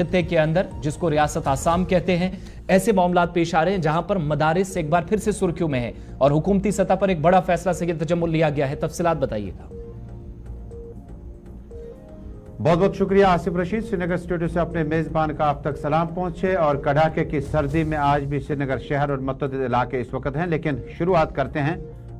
खत्े के अंदर, जिसको रियासत आसाम कहते हैं, ऐसे मामलात पेश आ रहे हैं जहां पर मदारिस एक बार फिर से सुर्खियों में है और हुकूमती सतह पर एक बड़ा फैसला सही तजम्मुल लिया गया है। तफसीलात बताइएगा। बहुत बहुत शुक्रिया आसिफ रशीद। श्रीनगर स्टूडियो से अपने मेजबान का आप तक सलाम पहुंचे। और कड़ाके की सर्दी में आज भी श्रीनगर शहर और मुतअद्दिद इलाके इस वक्त हैं, लेकिन शुरुआत करते हैं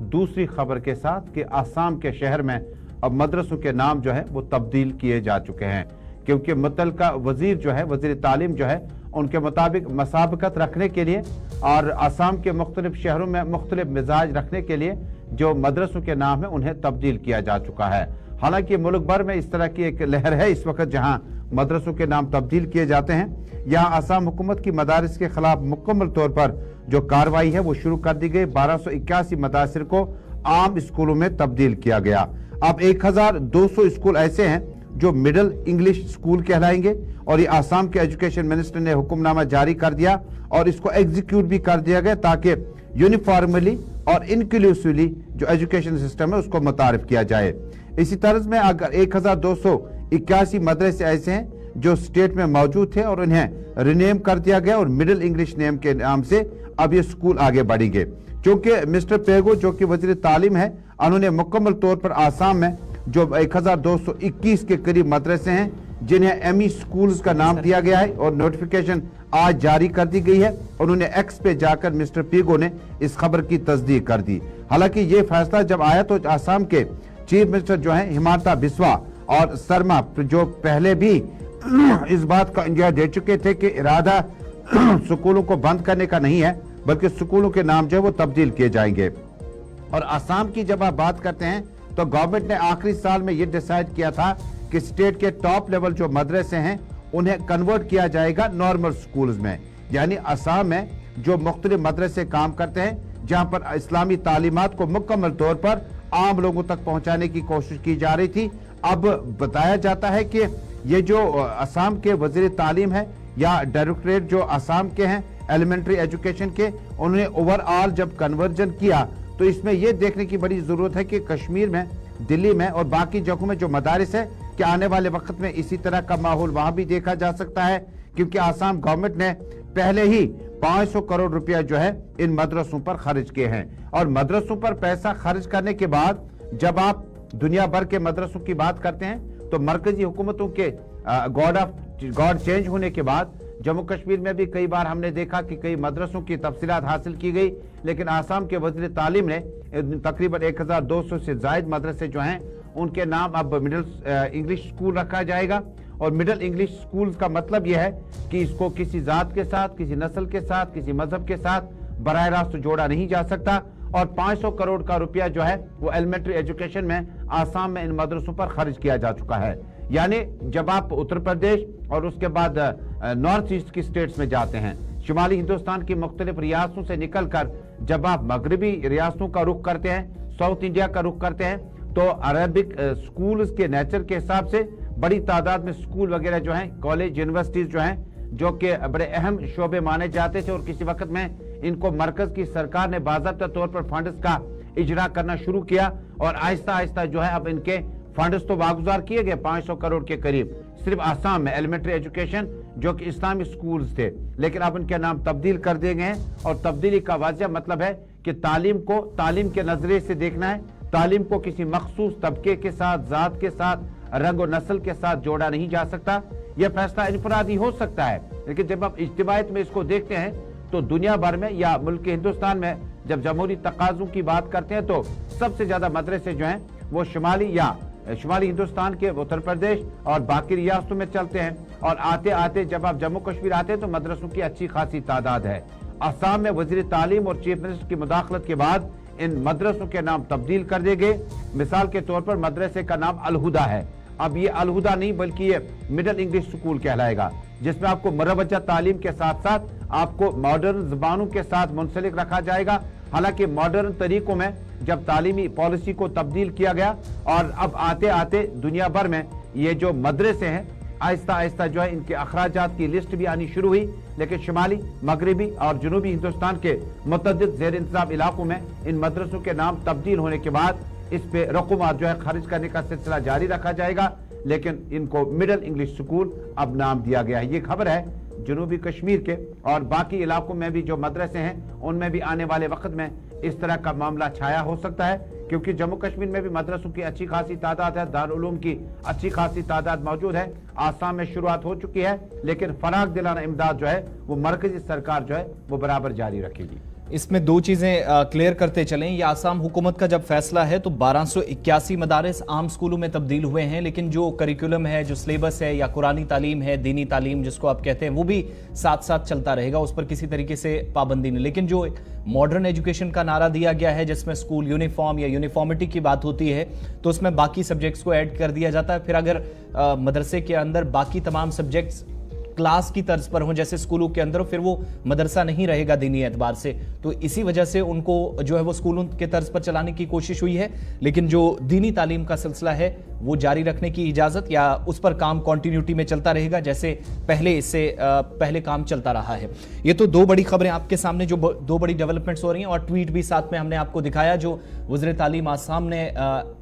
दूसरी खबर के साथ कि आसाम के शहर में अब मदरसों के नाम जो है वो तब्दील किए जा चुके हैं, क्योंकि मुतल्लिका वजीर जो है, वजीर तालीम जो है, उनके मुताबिक मसाबकत रखने के लिए और आसाम के मुख्तलिफ शहरों में मुख्तलिफ मिजाज रखने के लिए जो मदरसों के नाम है उन्हें तब्दील किया जा चुका है। हालांकि मुल्क भर में इस तरह की एक लहर है इस वक्त जहां मदरसों के नाम तब्दील किए जाते हैं। यहाँ आसाम हुकूमत की मदारिस के खिलाफ मुकम्मल तौर पर जो कार्रवाई है वो शुरू कर दी गई। 1281 मदारिस को आम स्कूलों में तब्दील किया गया। अब 1200 स्कूल ऐसे हैं जो मिडिल इंग्लिश स्कूल कहलाएंगे और ये आसाम के एजुकेशन मिनिस्टर ने हुक्मनामा जारी कर दिया और इसको एग्जीक्यूट भी कर दिया गया ताकि यूनिफॉर्मली और इंक्लूसिवली जो एजुकेशन सिस्टम है उसको मुतारिफ किया जाए। इसी तरह में अगर 1281 मदरसे ऐसे हैं जो स्टेट में मौजूद थे और उन्हें रिनेम कर दिया गया और मिडिल इंग्लिश नेम के नाम से अब ये स्कूल आगे बढ़ेंगे। क्योंकि मिस्टर पेगो जो कि वजीर तालीम है, उन्होंने मुकम्मल तौर पर आसाम में जो 1221 के करीब मदरसे हैं जिन्हें एमई स्कूल्स का नाम दिया गया है और नोटिफिकेशन आज जारी कर दी गई है। उन्होंने एक्स पे जाकर मिस्टर पेगो ने इस खबर की तस्दीक कर दी। हालांकि ये फैसला जब आया तो आसाम के चीफ मिनिस्टर जो हैं हिमांता बिस्वा और शर्मा जो पहले भी इस बात का इंदिया दे चुके थे कि इरादा स्कूलों को बंद करने का नहीं है बल्कि स्कूलों के नाम जो है वो तब्दील किए जाएंगे। और आसाम की जब आप बात करते हैं तो गवर्नमेंट ने आखिरी साल में ये डिसाइड किया था कि स्टेट के टॉप लेवल जो मदरसे हैं उन्हें कन्वर्ट किया जाएगा नॉर्मल स्कूल्स में। यानी आसाम में जो मुख्तलिफ मदरसे काम करते हैं जहां पर इस्लामी तालीमात को मुकम्मल तौर पर आम लोगों तक पहुंचाने की कोशिश की जा रही थी। अब बताया जाता है कि ये जो आसाम के वजीर तालीम है या डायरेक्टरेट जो आसाम के हैं एलिमेंट्री एजुकेशन के, उन्होंने ओवरऑल जब कन्वर्जन किया तो इसमें यह देखने की बड़ी जरूरत है कि कश्मीर में, दिल्ली में और बाकी जगहों में जो मदारिस है कि आने वाले वक्त में इसी तरह का माहौल वहां भी देखा जा सकता है। क्योंकि आसाम गवर्नमेंट ने पहले ही 500 करोड़ रुपया जो है इन मदरसों पर खर्च किए हैं। और मदरसों पर पैसा खर्च करने के बाद जब आप दुनिया भर के मदरसों की बात करते हैं तो मरकजी हुकूमतों के गॉड चेंज होने के बाद जम्मू कश्मीर में भी कई बार हमने देखा कि कई मदरसों की तफसीलात हासिल की गई, लेकिन आसाम के वज़ीर तालीम ने तकरीबन 1200 से ज़ायद मदरसे जो हैं उनके नाम अब मिडिल इंग्लिश स्कूल रखा जाएगा। और मिडिल इंग्लिश स्कूल का मतलब यह है कि इसको किसी जात के साथ, किसी नस्ल के साथ, किसी मजहब के साथ बराह रास्त जोड़ा नहीं जा सकता। और 500 करोड़ का रुपया जो है वो एलिमेंट्री एजुकेशन में आसाम में इन मदरसों पर खर्च किया जा चुका है। यानी जब आप उत्तर प्रदेश और उसके बाद नॉर्थ ईस्ट की स्टेट्स में जाते हैं, शुमाली हिंदुस्तान की मुख्तलिफ रियासतों से निकल कर जब आप मगरबी रियासतों का रुख करते हैं, साउथ इंडिया का रुख करते हैं, तो अरबिक स्कूल के नेचर के हिसाब से बड़ी तादाद में स्कूल वगैरह जो हैं, कॉलेज, यूनिवर्सिटीज जो हैं, जो कि बड़े अहम शोबे माने जाते थे और किसी वक्त में इनको मरकज की सरकार ने बाज़ाब्ता तौर पर फंड्स का इजरा करना शुरू किया और आहिस्ता आहिस्ता जो है अब इनके फंड्स तो वागुजार किए गए 500 करोड़ के करीब सिर्फ आसाम में एलिमेंट्री एजुकेशन जो कि इस्लामी स्कूल्स थे, लेकिन अब इनके नाम तब्दील कर दिए गए हैं। और तब्दीली का वाजिया मतलब है कि तालीम को तालीम के नजरिए से देखना है, तालीम को किसी मखसूस तबके के साथ, जात के साथ, रंग और नस्ल के साथ जोड़ा नहीं जा सकता। यह फैसला इनफरादी हो सकता है, लेकिन जब आप इज्तिमायत में इसको देखते हैं तो दुनिया भर में या मुल्क हिंदुस्तान में जब जमहूरी तकाज़ों की बात करते हैं तो सबसे ज्यादा मदरसे जो हैं वो शुमाली हिंदुस्तान के उत्तर प्रदेश और बाकी रियासतों में चलते हैं। और आते आते जब आप जम्मू कश्मीर आते हैं तो मदरसों की अच्छी खासी तादाद है। आसाम में वजीर तालीम और चीफ मिनिस्टर की मुदाखलत के बाद इन मदरसों के नाम तब्दील कर दिए गए। मिसाल के तौर पर मदरसे का नाम अलहुदा है, अब ये अलहुदा नहीं बल्कि ये मिडिल इंग्लिश स्कूल कहलाएगा, जिसमें आपको मुरवजा तालीम के साथ साथ आपको मॉडर्न ज़बानों के साथ मुंसलिक रखा जाएगा। हालांकि मॉडर्न तरीकों में जब तालीमी पॉलिसी को तब्दील किया गया और अब आते आते दुनिया भर में ये जो मदरसे हैं आहिस्ता आहिस्ता जो है इनके अखराजात की लिस्ट भी आनी शुरू हुई। लेकिन शुमाली, मगरबी और जनूबी हिंदुस्तान के मुतअद्दिद ज़ेर इंतज़ाम इलाकों में इन मदरसों के नाम तब्दील होने के बाद इस पे रकूमात जो है खर्च करने का सिलसिला जारी रखा जाएगा। लेकिन इनको मिडिल इंग्लिश स्कूल अब नाम दिया गया है। ये खबर है जनूबी कश्मीर के, और बाकी इलाकों में भी जो मदरसे हैं उनमें भी आने वाले वक्त में इस तरह का मामला छाया हो सकता है, क्योंकि जम्मू कश्मीर में भी मदरसों की अच्छी खासी तादाद है, दारुल उलूम की अच्छी खासी तादाद मौजूद है। आसाम में शुरुआत हो चुकी है, लेकिन फराग दिलाना इमदाद जो है वो मरकजी सरकार जो है वो बराबर जारी रखेगी। इसमें दो चीजें क्लियर करते चलें। ये आसाम हुकूमत का जब फैसला है तो 1281 मदारिस आम स्कूलों में तब्दील हुए हैं, लेकिन जो करिकुलम है, जो सिलेबस है या कुरानी तालीम है, दीनी तालीम जिसको आप कहते हैं, वो भी साथ साथ चलता रहेगा, उस पर किसी तरीके से पाबंदी नहीं। लेकिन जो मॉडर्न एजुकेशन का नारा दिया गया है जिसमें स्कूल यूनिफॉर्म या यूनिफॉर्मिटी की बात होती है, तो उसमें बाकी सब्जेक्ट्स को ऐड कर दिया जाता है। फिर अगर मदरसे के अंदर बाकी तमाम सब्जेक्ट्स क्लास की तर्ज पर हो जैसे स्कूलों के अंदर, फिर वो मदरसा नहीं रहेगा दीनी एतबार से। तो इसी वजह से उनको जो है वो स्कूलों के तर्ज पर चलाने की कोशिश हुई है, लेकिन जो दीनी तालीम का सिलसिला है वो जारी रखने की इजाजत या उस पर काम कंटिन्यूटी में चलता रहेगा जैसे पहले इससे पहले काम चलता रहा है। ये तो दो बड़ी खबरें आपके सामने, जो दो बड़ी डेवलपमेंट्स हो रही हैं, और ट्वीट भी साथ में हमने आपको दिखाया जो वज़ीर तालीम आसाम ने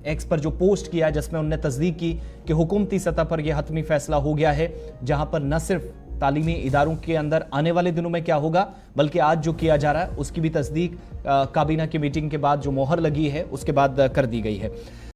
एक्स पर जो पोस्ट किया जिसमें उन्होंने तस्दीक की कि हुकूमती सतह पर यह हतमी फैसला हो गया है, जहां पर न सिर्फ तालीमी इदारों के अंदर आने वाले दिनों में क्या होगा, बल्कि आज जो किया जा रहा है उसकी भी तस्दीक काबीना की मीटिंग के बाद जो मोहर लगी है उसके बाद कर दी गई है।